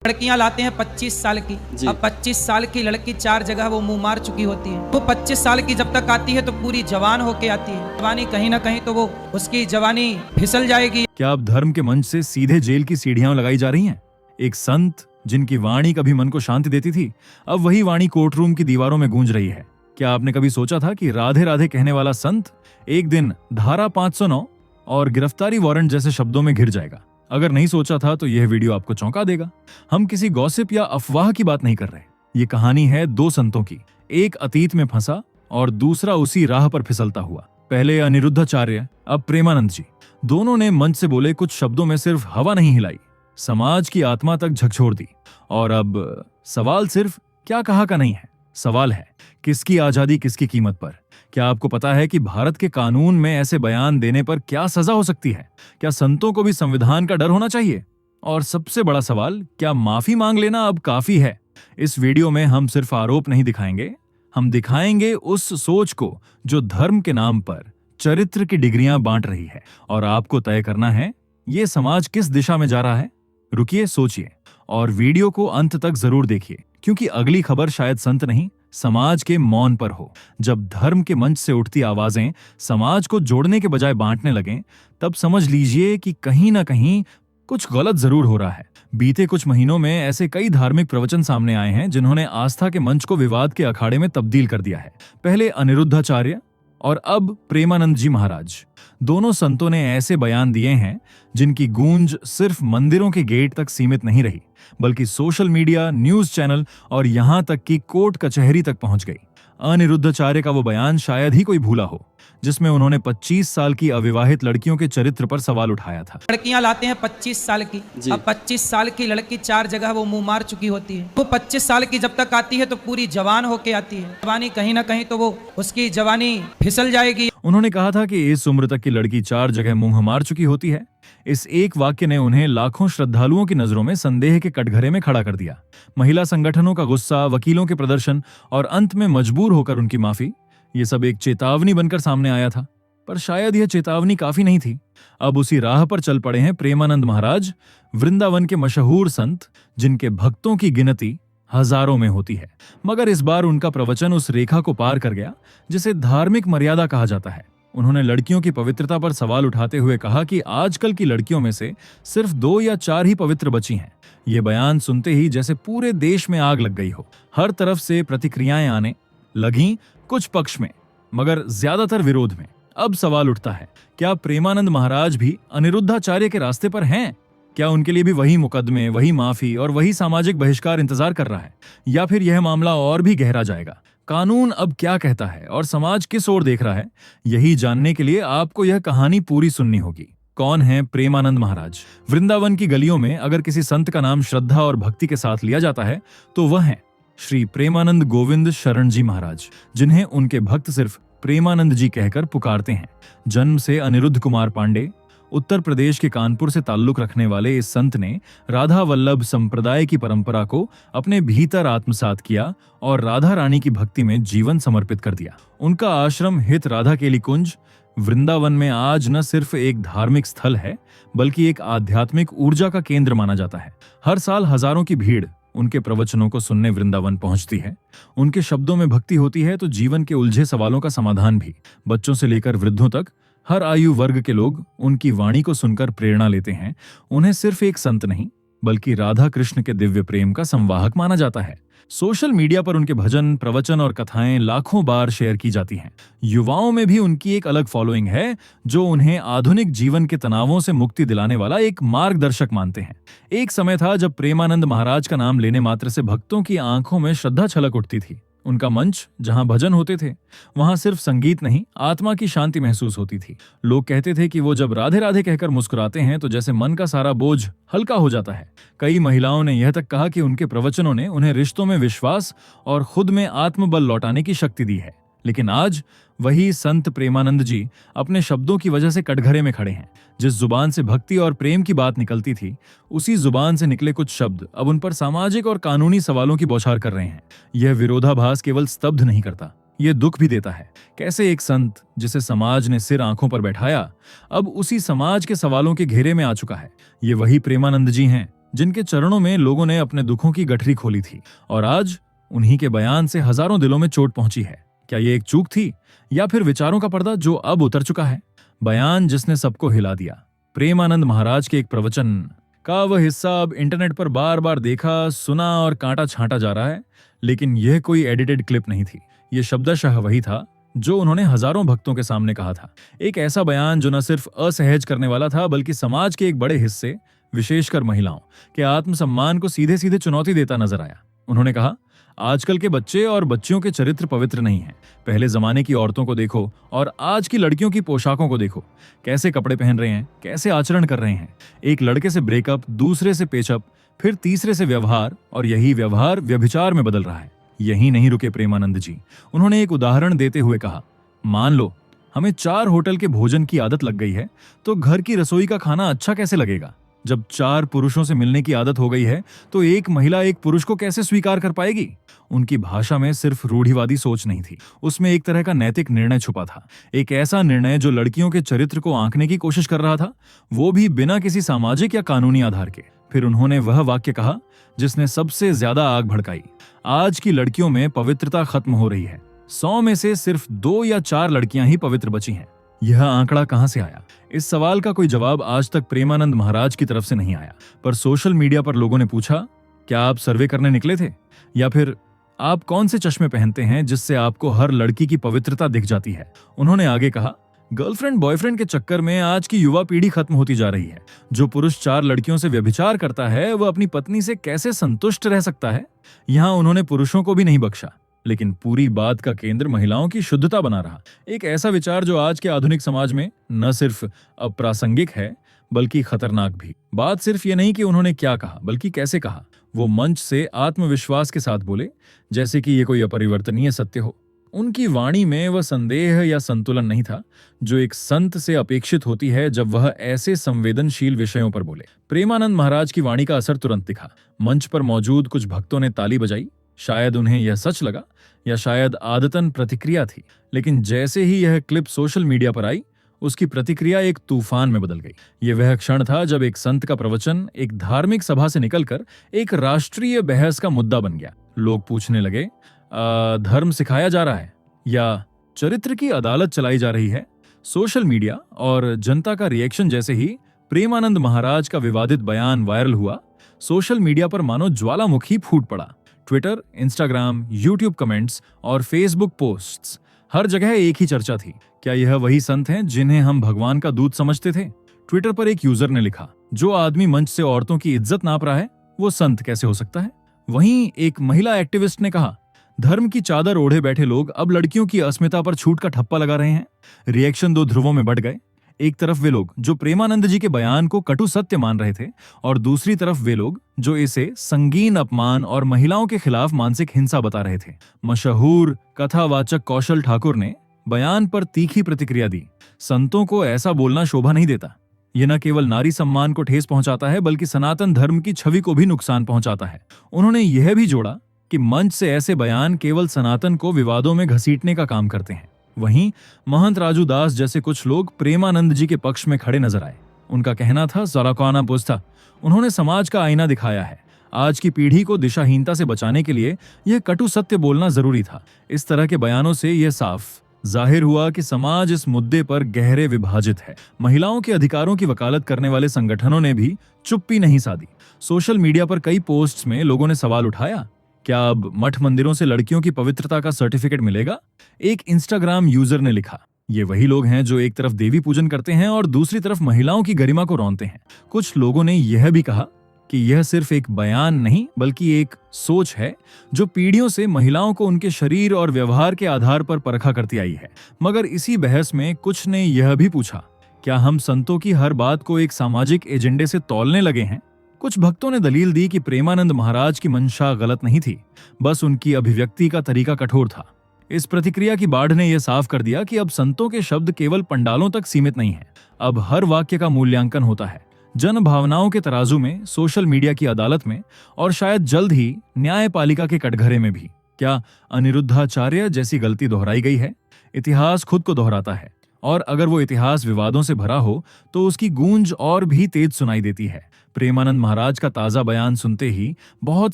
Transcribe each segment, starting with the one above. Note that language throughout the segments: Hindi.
लड़कियां लाते हैं 25 साल की। अब 25 साल की लड़की 4 जगह वो मुंह मार चुकी होती है। वो 25 साल की जब तक आती है तो पूरी जवान होके आती है। जवानी कहीं ना कहीं तो वो उसकी जवानी फिसल जाएगी। क्या अब धर्म के मंच से सीधे जेल की सीढ़ियां लगाई जा रही हैं? एक संत जिनकी वाणी कभी मन को शांति देती थी, अब वही वाणी कोर्टरूम की दीवारों में गूंज रही है। क्या आपने कभी सोचा था कि राधे राधे कहने वाला संत एक दिन धारा 509 और गिरफ्तारी वारंट जैसे शब्दों में घिर जाएगा? अगर नहीं सोचा था तो यह वीडियो आपको चौंका देगा। हम किसी गॉसिप या अफवाह की बात नहीं कर रहे। ये कहानी है दो संतों की, एक अतीत में फंसा और दूसरा उसी राह पर फिसलता हुआ। पहले अनिरुद्धाचार्य, अब प्रेमानंद जी। दोनों ने मंच से बोले कुछ शब्दों में सिर्फ हवा नहीं हिलाई, समाज की आत्मा तक झकझोर दी। और अब सवाल सिर्फ क्या कहा का नहीं है, सवाल है किसकी आजादी किसकी कीमत पर। क्या आपको पता है कि भारत के कानून में ऐसे बयान देने पर क्या सजा हो सकती है? क्या संतों को भी संविधान का डर होना चाहिए? और सबसे बड़ा सवाल, क्या माफी मांग लेना अब काफी है? इस वीडियो में हम सिर्फ आरोप नहीं दिखाएंगे, हम दिखाएंगे उस सोच को जो धर्म के नाम पर चरित्र की डिग्रियां बांट रही है। और आपको तय करना है ये समाज किस दिशा में जा रहा है। रुकिए, सोचिए और वीडियो को अंत तक जरूर देखिए, क्योंकि अगली खबर शायद संत नहीं समाज के मौन पर हो। जब धर्म के मंच से उठती आवाजें समाज को जोड़ने के बजाय बांटने लगें, तब समझ लीजिए कि कहीं ना कहीं कुछ गलत जरूर हो रहा है। बीते कुछ महीनों में ऐसे कई धार्मिक प्रवचन सामने आए हैं जिन्होंने आस्था के मंच को विवाद के अखाड़े में तब्दील कर दिया है। पहले अनिरुद्धाचार्य और अब प्रेमानंद जी महाराज। दोनों संतों ने ऐसे बयान दिए हैं जिनकी गूंज सिर्फ मंदिरों के गेट तक सीमित नहीं रही, बल्कि सोशल मीडिया, न्यूज चैनल और यहां तक कि कोर्ट कचहरी तक पहुंच गई। अनिरुद्धाचार्य का वो बयान शायद ही कोई भूला हो, जिसमें उन्होंने 25 साल की अविवाहित लड़कियों के चरित्र पर सवाल उठाया था। लड़कियां लाते हैं 25 साल की। अब 25 साल की लड़की 4 जगह वो मुंह मार चुकी होती है। वो 25 साल की जब तक आती है तो पूरी जवान होके आती है। जवानी कहीं ना कहीं तो वो उसकी जवानी फिसल जाएगी। उन्होंने कहा था कि इस उम्र तक की लड़की 4 जगह मुंह मार चुकी होती है। इस एक वाक्य ने उन्हें लाखों श्रद्धालुओं की नजरों में संदेह के कटघरे में खड़ा कर दिया। महिला संगठनों का गुस्सा, वकीलों के प्रदर्शन और अंत में मजबूर होकर उनकी माफी, ये सब एक चेतावनी बनकर सामने आया था। पर शायद यह चेतावनी काफी नहीं थी। अब उसी राह पर चल पड़े हैं प्रेमानंद महाराज, वृंदावन के मशहूर संत, जिनके भक्तों की गिनती हजारों में होती है। मगर इस बार उनका प्रवचन उस रेखा को पार कर गया जिसे धार्मिक मर्यादा कहा जाता है। उन्होंने लड़कियों की पवित्रता पर सवाल उठाते हुए कहा कि आजकल की लड़कियों में से सिर्फ 2 या 4 ही पवित्र बची हैं। ये बयान सुनते ही जैसे पूरे देश में आग लग गई हो। हर तरफ से प्रतिक्रियाएं आने लगीं, कुछ पक्ष में मगर ज्यादातर विरोध में। अब सवाल उठता है, क्या प्रेमानंद महाराज भी अनिरुद्धाचार्य के रास्ते पर हैं? क्या उनके लिए भी वही मुकदमे, वही माफी और वही सामाजिक बहिष्कार इंतजार कर रहा है? या फिर यह मामला और भी गहरा जाएगा? कानून अब क्या कहता है और समाज किस ओर देख रहा है? यही जानने के लिए आपको यह कहानी पूरी सुननी होगी। कौन है प्रेमानंद महाराज? वृंदावन की गलियों में अगर किसी संत का नाम श्रद्धा और भक्ति के साथ लिया जाता है तो वह है श्री प्रेमानंद गोविंद शरण जी महाराज, जिन्हें उनके भक्त सिर्फ प्रेमानंद जी कहकर पुकारते हैं। जन्म से अनिरुद्ध कुमार पांडे, उत्तर प्रदेश के कानपुर से ताल्लुक रखने वाले इस संत ने राधा वल्लभ संप्रदाय की परंपरा को अपने भीतर आत्मसात किया और राधा रानी की भक्ति में जीवन समर्पित कर दिया। उनका आश्रम हित राधा केली कुंज वृंदावन में आज न सिर्फ एक धार्मिक स्थल है, बल्कि एक आध्यात्मिक ऊर्जा का केंद्र माना जाता है। हर साल हजारों की भीड़ उनके प्रवचनों को सुनने वृंदावन पहुंचती है। उनके शब्दों में भक्ति होती है तो जीवन के उलझे सवालों का समाधान भी। बच्चों से लेकर वृद्धों तक हर आयु वर्ग के लोग उनकी वाणी को सुनकर प्रेरणा लेते हैं। उन्हें सिर्फ एक संत नहीं, बल्कि राधा कृष्ण के दिव्य प्रेम का संवाहक माना जाता है। सोशल मीडिया पर उनके भजन, प्रवचन और कथाएं लाखों बार शेयर की जाती हैं। युवाओं में भी उनकी एक अलग फॉलोइंग है जो उन्हें आधुनिक जीवन के तनावों से मुक्ति दिलाने वाला एक मार्गदर्शक मानते हैं। एक समय था जब प्रेमानंद महाराज का नाम लेने मात्र से भक्तों की आंखों में श्रद्धा छलक उठती थी। उनका मंच जहां भजन होते थे, वहां सिर्फ संगीत नहीं, आत्मा की शांति महसूस होती थी। लोग कहते थे कि वो जब राधे राधे कहकर मुस्कुराते हैं तो जैसे मन का सारा बोझ हल्का हो जाता है। कई महिलाओं ने यह तक कहा कि उनके प्रवचनों ने उन्हें रिश्तों में विश्वास और खुद में आत्मबल लौटाने की शक्ति दी है। लेकिन आज वही संत प्रेमानंद जी अपने शब्दों की वजह से कटघरे में खड़े हैं। जिस जुबान से भक्ति और प्रेम की बात निकलती थी, उसी जुबान से निकले कुछ शब्द अब उन पर सामाजिक और कानूनी सवालों की बौछार कर रहे हैं। यह विरोधाभास केवल स्तब्ध नहीं करता, यह दुख भी देता है। कैसे एक संत जिसे समाज ने सिर आंखों पर बैठाया, अब उसी समाज के सवालों के घेरे में आ चुका है। ये वही प्रेमानंद जी हैं जिनके चरणों में लोगों ने अपने दुखों की गठरी खोली थी, और आज उन्हीं के बयान से हजारों दिलों में चोट पहुंची है। क्या ये एक चूक थी या फिर विचारों का पर्दा जो अब उतर चुका है? बयान जिसने सबको हिला दिया। प्रेमानंद महाराज के एक प्रवचन का वह हिस्सा अब इंटरनेट पर बार बार देखा, सुना और कांटा छांटा जा रहा है, लेकिन यह कोई एडिटेड क्लिप नहीं थी। यह शब्दशः वही था जो उन्होंने हजारों भक्तों के सामने कहा था। एक ऐसा बयान जो न सिर्फ असहज करने वाला था, बल्कि समाज के एक बड़े हिस्से, विशेषकर महिलाओं के आत्मसम्मान को सीधे सीधे चुनौती देता नजर आया। उन्होंने कहा, आजकल के बच्चे और बच्चियों के चरित्र पवित्र नहीं हैं। पहले जमाने की औरतों को देखो और आज की लड़कियों की पोशाकों को देखो, कैसे कपड़े पहन रहे हैं, कैसे आचरण कर रहे हैं। एक लड़के से ब्रेकअप, दूसरे से पेचअप, फिर तीसरे से व्यवहार, और यही व्यवहार व्यभिचार में बदल रहा है। यही नहीं रुके प्रेमानंद जी। उन्होंने एक उदाहरण देते हुए कहा, मान लो हमें 4 होटल के भोजन की आदत लग गई है, तो घर की रसोई का खाना अच्छा कैसे लगेगा? जब 4 पुरुषों से मिलने की आदत हो गई है, तो एक महिला एक पुरुष को कैसे स्वीकार कर पाएगी? उनकी भाषा में सिर्फ रूढ़िवादी सोच नहीं थी, उसमें एक तरह का नैतिक निर्णय छुपा था। एक ऐसा निर्णय जो लड़कियों के चरित्र को आंकने की कोशिश कर रहा था, वो भी बिना किसी सामाजिक या कानूनी आधार के। फिर उन्होंने वह वाक्य कहा जिसने सबसे ज्यादा आग भड़काई, आज की लड़कियों में पवित्रता खत्म हो रही है। 100 में से सिर्फ 2 या 4 लड़कियां ही पवित्र बची हैं। यह आंकड़ा कहां से आया? इस सवाल का कोई जवाब आज तक प्रेमानंद महाराज की तरफ से नहीं आया, पर सोशल मीडिया पर लोगों ने पूछा, क्या आप सर्वे करने निकले थे? या फिर आप कौन से चश्मे पहनते हैं जिससे आपको हर लड़की की पवित्रता दिख जाती है? उन्होंने आगे कहा, गर्लफ्रेंड बॉयफ्रेंड के चक्कर में आज की युवा पीढ़ी खत्म होती जा रही है। जो पुरुष 4 लड़कियों से व्यभिचार करता है, वह अपनी पत्नी से कैसे संतुष्ट रह सकता है? यहां उन्होंने पुरुषों को भी नहीं बख्शा, लेकिन पूरी बात का केंद्र महिलाओं की शुद्धता बना रहा। एक ऐसा विचार जो आज के आधुनिक समाज में न सिर्फ अप्रासंगिक है, बल्कि खतरनाक भी। बात सिर्फ ये नहीं कि उन्होंने क्या कहा, बल्कि कैसे कहा। वो मंच से आत्मविश्वास के साथ बोले, जैसे कि ये कोई अपरिवर्तनीय सत्य हो। उनकी वाणी में वह संदेह या संतुलन नहीं था जो एक संत से अपेक्षित होती है जब वह ऐसे संवेदनशील विषयों पर बोले। प्रेमानंद महाराज की वाणी का असर तुरंत दिखा। मंच पर मौजूद कुछ भक्तों ने ताली बजाई। शायद उन्हें यह सच लगा, या शायद आदतन प्रतिक्रिया थी। लेकिन जैसे ही यह क्लिप सोशल मीडिया पर आई, उसकी प्रतिक्रिया एक तूफान में बदल गई। यह वह क्षण था जब एक संत का प्रवचन एक धार्मिक सभा से निकलकर एक राष्ट्रीय बहस का मुद्दा बन गया। लोग पूछने लगे, धर्म सिखाया जा रहा है या चरित्र की अदालत चलाई जा रही है? सोशल मीडिया और जनता का रिएक्शन जैसे ही प्रेमानंद महाराज का विवादित बयान वायरल हुआ, सोशल मीडिया पर मानो ज्वालामुखी फूट पड़ा। ट्विटर, इंस्टाग्राम, यूट्यूब कमेंट्स और फेसबुक पोस्ट्स, हर जगह एक ही चर्चा थी। क्या यह वही संत हैं जिन्हें हम भगवान का दूत समझते थे? ट्विटर पर एक यूजर ने लिखा, जो आदमी मंच से औरतों की इज्जत नाप रहा है, वो संत कैसे हो सकता है? वहीं एक महिला एक्टिविस्ट ने कहा, धर्म की चादर ओढ़े बैठे लोग अब लड़कियों की अस्मिता पर छूट का ठप्पा लगा रहे हैं। रिएक्शन 2 ध्रुवों में बढ़ गए। एक तरफ वे लोग जो प्रेमानंद जी के बयान को कटु सत्य मान रहे थे, और दूसरी तरफ वे लोग जो इसे संगीन अपमान और महिलाओं के खिलाफ मानसिक हिंसा बता रहे थे। मशहूर कथावाचक कौशल ठाकुर ने बयान पर तीखी प्रतिक्रिया दी। संतों को ऐसा बोलना शोभा नहीं देता। यह न केवल नारी सम्मान को ठेस पहुंचाता है, बल्कि सनातन धर्म की छवि को भी नुकसान पहुंचाता है। उन्होंने यह भी जोड़ा कि मंच से ऐसे बयान केवल सनातन को विवादों में घसीटने का काम करते हैं। वहीं महंत राजू दास जैसे कुछ लोग प्रेमानंद जी के पक्ष में खड़े नजर आए। उनका कहना था, ज़राक़ाना पुस्ता, उन्होंने समाज का आईना दिखाया है। आज की पीढ़ी को दिशाहीनता से बचाने के लिए यह कटु सत्य बोलना जरूरी था। इस तरह के बयानों से यह साफ जाहिर हुआ कि समाज इस मुद्दे पर गहरे विभाजित है। महिलाओं के अधिकारों की वकालत करने वाले संगठनों ने भी चुप्पी नहीं साधी। सोशल मीडिया पर कई पोस्ट्स में लोगों ने सवाल उठाया, क्या अब मठ मंदिरों से लड़कियों की पवित्रता का सर्टिफिकेट मिलेगा? एक इंस्टाग्राम यूजर ने लिखा, ये वही लोग हैं जो एक तरफ देवी पूजन करते हैं और दूसरी तरफ महिलाओं की गरिमा को रौंदते हैं। कुछ लोगों ने यह भी कहा कि यह सिर्फ एक बयान नहीं, बल्कि एक सोच है जो पीढ़ियों से महिलाओं को उनके शरीर और व्यवहार के आधार पर परखा करती आई है। मगर इसी बहस में कुछ ने यह भी पूछा, क्या हम संतों की हर बात को एक सामाजिक एजेंडे से तौलने लगे हैं? कुछ भक्तों ने दलील दी कि प्रेमानंद महाराज की मंशा गलत नहीं थी, बस उनकी अभिव्यक्ति का तरीका कठोर था। इस प्रतिक्रिया की बाढ़ ने यह साफ कर दिया कि अब संतों के शब्द केवल पंडालों तक सीमित नहीं है। अब हर वाक्य का मूल्यांकन होता है, जन भावनाओं के तराजू में, सोशल मीडिया की अदालत में, और शायद जल्द ही न्यायपालिका के कटघरे में भी। क्या अनिरुद्धाचार्य जैसी गलती दोहराई गई है? इतिहास खुद को दोहराता है, और अगर वो इतिहास विवादों से भरा हो तो उसकी गूंज और भी तेज सुनाई देती है। प्रेमानंद महाराज का ताजा बयान सुनते ही बहुत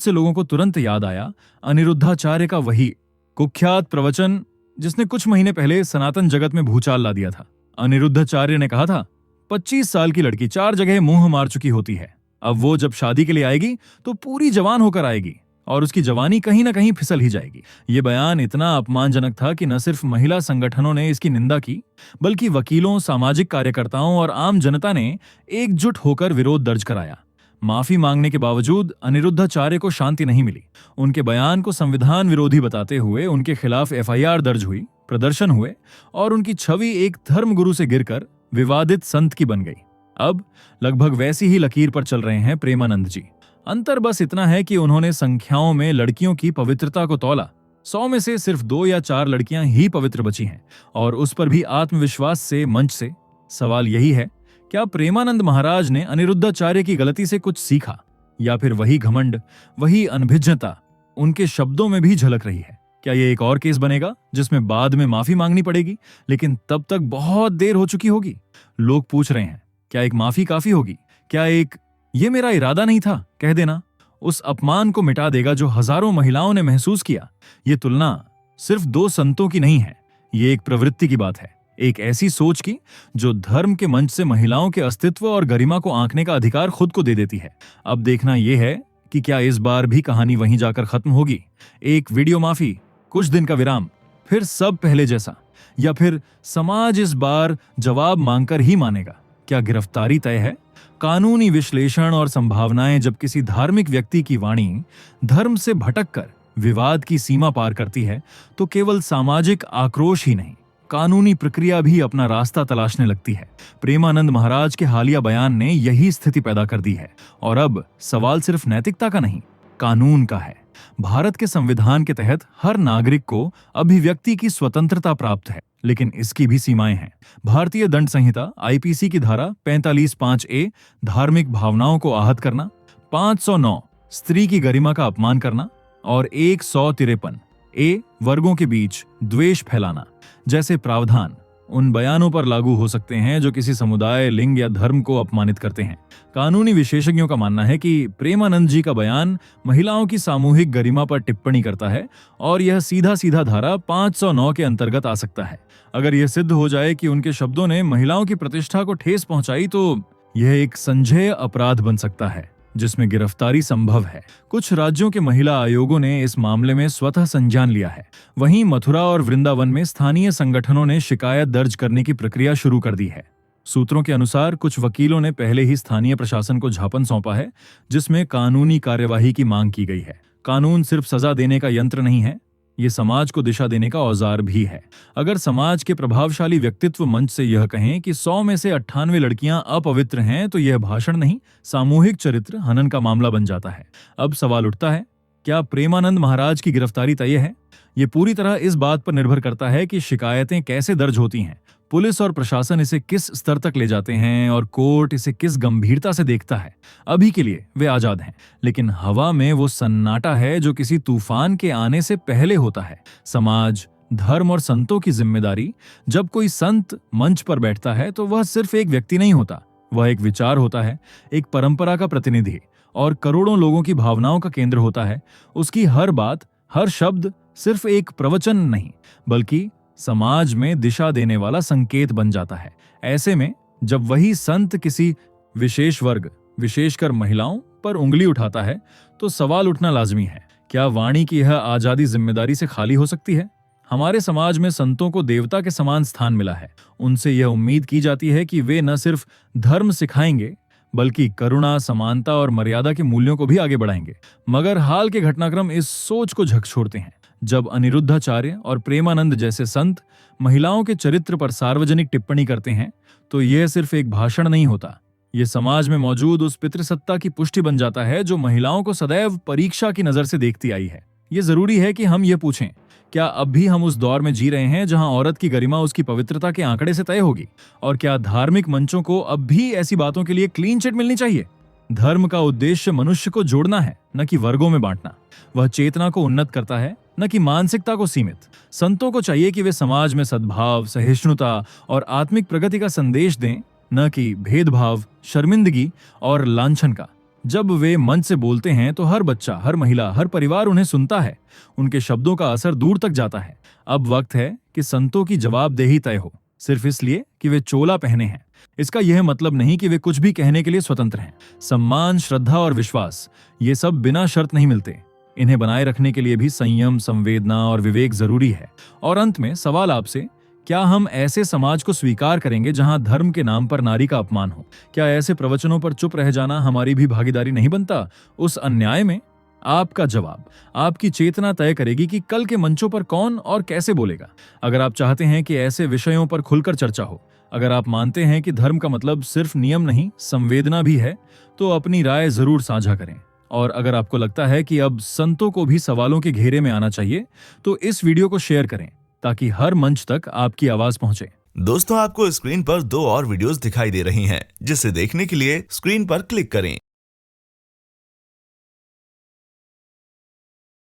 से लोगों को तुरंत याद आया अनिरुद्धाचार्य का वही कुख्यात प्रवचन जिसने कुछ महीने पहले सनातन जगत में भूचाल ला दिया था। अनिरुद्धाचार्य ने कहा था 25 साल की लड़की 4 जगह मुंह मार चुकी होती है, अब वो जब शादी के लिए आएगी तो पूरी जवान होकर आएगी और उसकी जवानी कहीं ना कहीं फिसल ही जाएगी। ये बयान इतना अपमानजनक था कि न सिर्फ महिला संगठनों ने इसकी निंदा की, बल्कि वकीलों, सामाजिक कार्यकर्ताओं और आम जनता ने एकजुट होकर विरोध दर्ज कराया। माफी मांगने के बावजूद अनिरुद्धाचार्य को शांति नहीं मिली। उनके बयान को संविधान विरोधी बताते हुए उनके खिलाफ FIR दर्ज हुई, प्रदर्शन हुए और उनकी छवि एक धर्मगुरु से गिरकर विवादित संत की बन गई। अब लगभग वैसी ही लकीर पर चल रहे हैं प्रेमानंद जी। अंतर बस इतना है कि उन्होंने संख्याओं में लड़कियों की पवित्रता को तौला। 100 में से सिर्फ 2 या 4 लड़कियां ही पवित्र बची हैं, और उस पर भी आत्मविश्वास से, मंच से। सवाल यही है, क्या प्रेमानंद महाराज ने अनिरुद्धाचार्य की गलती से कुछ सीखा, या फिर वही घमंड, वही अनभिज्ञता उनके शब्दों में भी झलक रही है? क्या ये एक और केस बनेगा जिसमें बाद में माफी मांगनी पड़ेगी, लेकिन तब तक बहुत देर हो चुकी होगी? लोग पूछ रहे हैं, क्या एक माफी काफी होगी? क्या एक "ये मेरा इरादा नहीं था" कह देना उस अपमान को मिटा देगा जो हजारों महिलाओं ने महसूस किया? ये तुलना सिर्फ 2 संतों की नहीं है, ये एक प्रवृत्ति की बात है, एक ऐसी सोच की जो धर्म के मंच से महिलाओं के अस्तित्व और गरिमा को आंकने का अधिकार खुद को दे देती है। अब देखना यह है कि क्या इस बार भी कहानी वहीं जाकर खत्म होगी? एक वीडियो माफी, कुछ दिन का विराम, फिर सब पहले जैसा, या फिर समाज इस बार जवाब मांगकर ही मानेगा? क्या गिरफ्तारी तय है? कानूनी विश्लेषण और संभावनाएं जब किसी धार्मिक व्यक्ति की वाणी धर्म से भटककर विवाद की सीमा पार करती है, तो केवल सामाजिक आक्रोश ही नहीं, कानूनी प्रक्रिया भी अपना रास्ता तलाशने लगती है। प्रेमानंद महाराज के हालिया बयान ने यही स्थिति पैदा कर दी है। और अब सवाल सिर्फ नैतिकता का नहीं, कानून का है। भारत के संविधान के तहत हर नागरिक को अभिव्यक्ति की स्वतंत्रता प्राप्त है, लेकिन इसकी भी सीमाएं हैं। भारतीय दंड संहिता IPC की धारा 45(5)A धार्मिक भावनाओं को आहत करना, 509 स्त्री की गरिमा का अपमान करना और 153A वर्गों के बीच द्वेष फैलाना जैसे प्रावधान उन बयानों पर लागू हो सकते हैं जो किसी समुदाय, लिंग या धर्म को अपमानित करते हैं। कानूनी विशेषज्ञों का मानना है कि प्रेमानंद जी का बयान महिलाओं की सामूहिक गरिमा पर टिप्पणी करता है और यह सीधा सीधा धारा 509 के अंतर्गत आ सकता है। अगर यह सिद्ध हो जाए कि उनके शब्दों ने महिलाओं की प्रतिष्ठा को ठेस पहुंचाई, तो यह एक संज्ञेय अपराध बन सकता है जिसमें गिरफ्तारी संभव है। कुछ राज्यों के महिला आयोगों ने इस मामले में स्वतः संज्ञान लिया है। वहीं मथुरा और वृंदावन में स्थानीय संगठनों ने शिकायत दर्ज करने की प्रक्रिया शुरू कर दी है। सूत्रों के अनुसार कुछ वकीलों ने पहले ही स्थानीय प्रशासन को ज्ञापन सौंपा है, जिसमें कानूनी कार्यवाही की मांग की गई है। कानून सिर्फ सजा देने का यंत्र नहीं है, ये समाज को दिशा देने का औजार भी है। अगर समाज के प्रभावशाली व्यक्तित्व मंच से यह कहें कि 100 में से 98 लड़कियां अपवित्र हैं, तो यह भाषण नहीं, सामूहिक चरित्र हनन का मामला बन जाता है। अब सवाल उठता है, क्या प्रेमानंद महाराज की गिरफ्तारी तय है? ये पूरी तरह इस बात पर निर्भर करता है कि शिकायतें कैसे दर्ज होती हैं, पुलिस और प्रशासन इसे किस स्तर तक ले जाते हैं और कोर्ट इसे किस गंभीरता से देखता है। अभी के लिए वे आजाद हैं, लेकिन हवा में वो सन्नाटा है जो किसी तूफान के आने से पहले होता है। समाज, धर्म और संतों की जिम्मेदारी। जब कोई संत मंच पर बैठता है तो वह सिर्फ एक व्यक्ति नहीं होता, वह एक विचार होता है, एक परंपरा का प्रतिनिधि और करोड़ों लोगों की भावनाओं का केंद्र होता है। उसकी हर बात, हर शब्द सिर्फ एक प्रवचन नहीं, बल्कि समाज में दिशा देने वाला संकेत बन जाता है। ऐसे में जब वही संत किसी विशेष वर्ग, विशेषकर महिलाओं पर उंगली उठाता है, तो सवाल उठना लाजमी है, क्या वाणी की यह आजादी जिम्मेदारी से खाली हो सकती है? हमारे समाज में संतों को देवता के समान स्थान मिला है। उनसे यह उम्मीद की जाती है कि वे न सिर्फ धर्म सिखाएंगे, बल्कि करुणा, समानता और मर्यादा के मूल्यों को भी आगे बढ़ाएंगे। मगर हाल के घटनाक्रम इस सोच को झकझोरते हैं। जब अनिरुद्धाचार्य और प्रेमानंद जैसे संत महिलाओं के चरित्र पर सार्वजनिक टिप्पणी करते हैं, तो यह सिर्फ एक भाषण नहीं होता, ये समाज में मौजूद उस पितृसत्ता की पुष्टि बन जाता है जो महिलाओं को सदैव परीक्षा की नजर से देखती आई है। ये जरूरी है कि हम ये पूछें, क्या अब भी हम उस दौर में जी रहे हैं जहां औरत की गरिमा उसकी पवित्रता के आंकड़े से तय होगी? और क्या धार्मिक मंचों को अब भी ऐसी बातों के लिए क्लीन चिट मिलनी चाहिए? धर्म का उद्देश्य मनुष्य को जोड़ना है, न कि वर्गों में बांटना। वह चेतना को उन्नत करता है, न कि मानसिकता को सीमित। संतों को चाहिए कि वे समाज में सद्भाव, सहिष्णुता और आत्मिक प्रगति का संदेश दें, न कि भेदभाव, शर्मिंदगी और लांछन का। जब वे मंच से बोलते हैं तो हर बच्चा, हर महिला, हर परिवार उन्हें सुनता है। उनके शब्दों का असर दूर तक जाता है। अब वक्त है कि संतों की जवाबदेही तय हो, सिर्फ इसलिए कि वे चोला पहने हैं। इसका यह मतलब नहीं कि वे कुछ भी कहने के लिए स्वतंत्र हैं। सम्मान, श्रद्धा और विश्वास, ये सब बिना शर्त नहीं मिलते। इन्हें बनाए रखने के लिए भी संयम, संवेदना और विवेक जरूरी है। और अंत में सवाल आपसे, क्या हम ऐसे समाज को स्वीकार करेंगे जहां धर्म के नाम पर नारी का अपमान हो? क्या ऐसे प्रवचनों पर चुप रह जाना हमारी भी भागीदारी नहीं बनता उस अन्याय में? आपका जवाब, आपकी चेतना तय करेगी कि कल के मंचों पर कौन और कैसे बोलेगा। अगर आप चाहते हैं कि ऐसे विषयों पर खुलकर चर्चा हो, अगर आप मानते हैं कि धर्म का मतलब सिर्फ नियम नहीं, संवेदना भी है, तो अपनी राय जरूर साझा करें। और अगर आपको लगता है कि अब संतों को भी सवालों के घेरे में आना चाहिए, तो इस वीडियो को शेयर करें ताकि हर मंच तक आपकी आवाज पहुंचे। दोस्तों, आपको स्क्रीन पर 2 और वीडियोस दिखाई दे रही हैं, जिसे देखने के लिए स्क्रीन पर क्लिक करें।